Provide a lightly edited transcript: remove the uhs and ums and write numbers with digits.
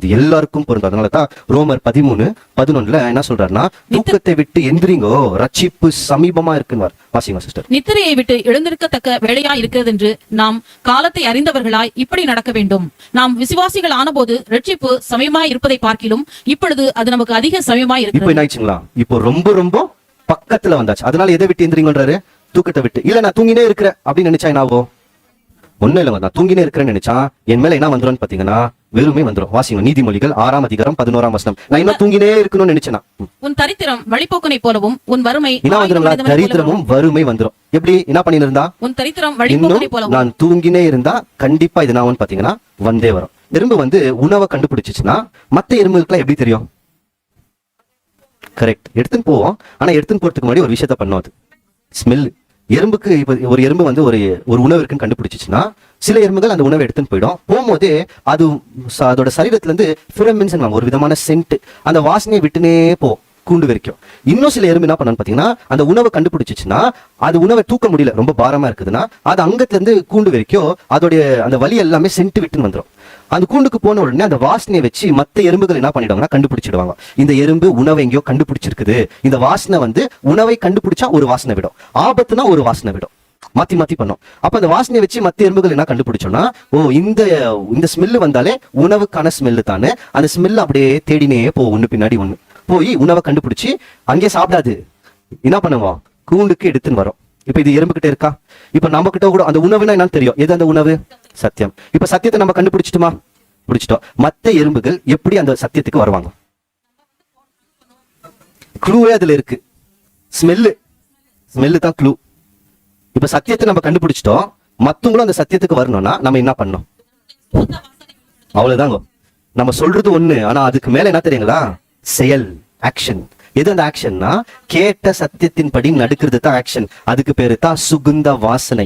அது எல்லாருக்கும் பொருந்தும். அதனாலதான் ரோமர் 13:11 என்ன சொல்றாருன்னா, தூக்கத்தை விட்டு எந்திரிங்கோ, ரட்சிப்பு சமீபமா இருக்குன்னு. வாசிங்க சிஸ்டர். நித்திரையை விட்டு எழுந்திருக்கத்தக்க வேலையா இருக்கிறது என்று நாம் காலத்தை அறிந்தவர்களாய் இப்படி நடக்க வேண்டும். நாம் விசுவாசிகள் ஆனபோது ரட்சிப்பு சமயமாய் இருப்பதை பார்க்கிலும் இப்பொழுது அது நமக்கு அதிக சமயமாய் இருக்கு. இப்போ என்ன ஆயிடுச்சுங்களா? இப்போ ரொம்ப ரொம்ப பக்கத்துல வந்தாச்சு. அதனால எதை விட்டு எந்திரிங்கன்றாரு? தூக்கத்தை விட்டு. இல்ல நான் தூங்கினே இருக்கிறேன் அப்படின்னு நினைச்சா என்ன ஆகும்? ஒன்னும் இல்லைங்க, நான் தூங்கினே இருக்கிறேன்னு நினைச்சா என் மேல என்ன வந்துடும் பாத்தீங்கன்னா, வெறுமை வந்துடும். வாசிங்க நீதிமொழிகள் 6:11. நான் இன்னும் தூங்கினே இருக்கணும்னு நினைச்சேனா, உன் தரித்திரம் வழிபோக்கனை போலவும் உன் வறுமை என்ன வந்துடும்? தரித்திரமும் வறுமை வந்துடும். எப்படி என்ன பண்ணிட்டு இருந்தா? உன் தரித்திரம் வழிபோக்கனை போலவும் நான் தூங்கினே இருந்தா கண்டிப்பா இது நான் பாத்தீங்கன்னா வந்தே வரும். எறும்பு உணவை கண்டுபிடிச்சிச்சுன்னா மத்த எறும்புகளுக்குலாம் எப்படி தெரியும்? கரெக்ட், எடுத்துன்னு போவோம். ஆனா எடுத்துன்னு போறதுக்கு முன்னாடி ஒரு விஷயத்த பண்ணும். அது ஸ்மெல். எறும்புக்கு இப்ப ஒரு எறும்பு ஒரு உணவு இருக்குன்னு கண்டுபிடிச்சிச்சுன்னா சில எறும்புகள் அந்த உணவை எடுத்துன்னு போயிடும். போகும்போதே அது அதோட சரீரத்துல இருந்து ஃபிரமின்ஸ் ஒரு விதமான சென்ட், அந்த வாசனையை விட்டுனே போகும் கூண்டு வரைக்கும். இன்னும் சில எறும்பு என்ன பண்ணு பாத்தீங்கன்னா, அந்த உணவை கண்டுபிடிச்சிச்சுன்னா அது உணவை தூக்க முடியல, ரொம்ப பாரமா இருக்குதுன்னா அது அங்கத்துல இருந்து கூண்டு வரைக்கும் அதோடைய அந்த வலி எல்லாமே சென்ட் விட்டுன்னு வந்துடும். அந்த கூண்டுக்கு போன உடனே அந்த வாசனையை வச்சு மத்த எறும்புகள் என்ன பண்ணிடுவாங்கன்னா கண்டுபிடிச்சிடுவாங்க. இந்த எறும்பு உணவை எங்கேயோ கண்டுபிடிச்சிருக்குது. இந்த வாசனை உணவை கண்டுபிடிச்சா ஒரு வாசனை விடும், ஆபத்துனா ஒரு வாசனை விடும், மாத்தி மாத்தி பண்ணும். அப்ப அந்த வாசனையை வச்சு மத்த எறும்புகள் என்ன கண்டுபிடிச்சோம்னா, ஓ இந்த ஸ்மெல்லு வந்தாலே உணவுக்கான ஸ்மெல்லு தானே. அந்த ஸ்மெல் அப்படியே தேடினே ஒண்ணு பின்னாடி ஒண்ணு போய் உணவை கண்டுபிடிச்சு அங்கே சாப்பிடாது, என்ன பண்ணுவோம், கூண்டுக்கு எடுத்துன்னு வரோம். இப்ப இது எறும்பு கிட்ட இருக்கா? இப்ப நம்ம கிட்ட கூட அந்த உணவுனா என்னன்னு தெரியும். எது அந்த உணவு? சத்தியம். இப்ப சத்தியத்தை நம்ம கண்டுபிடிச்சிட்டோமா? பிடிச்சிட்டோம். மத்த எறும்புகள் எப்படி அந்த சத்தியத்துக்கு வருவாங்க? க்ளூவே அதுல இருக்கு. ஸ்மெல்லு தான் க்ளூ. இப்ப சத்தியத்தை நம்ம கண்டுபிடிச்சிட்டோம். மத்தவங்களும் அந்த சத்தியத்துக்கு வரணும்னா நம்ம என்ன பண்ணணும்? அவ்வளவுதாங்க. நம்ம சொல்றது ஒண்ணு, ஆனா அதுக்கு மேல என்ன தெரியுங்களா? செயல், ஆக்ஷன். எது அந்த ஆக்ஷன்னா, கேட்ட சத்தியத்தின் படி நடக்கிறது தான் ஆக்ஷன். அதுக்கு பேரு தான் சுகுந்த வாசனை.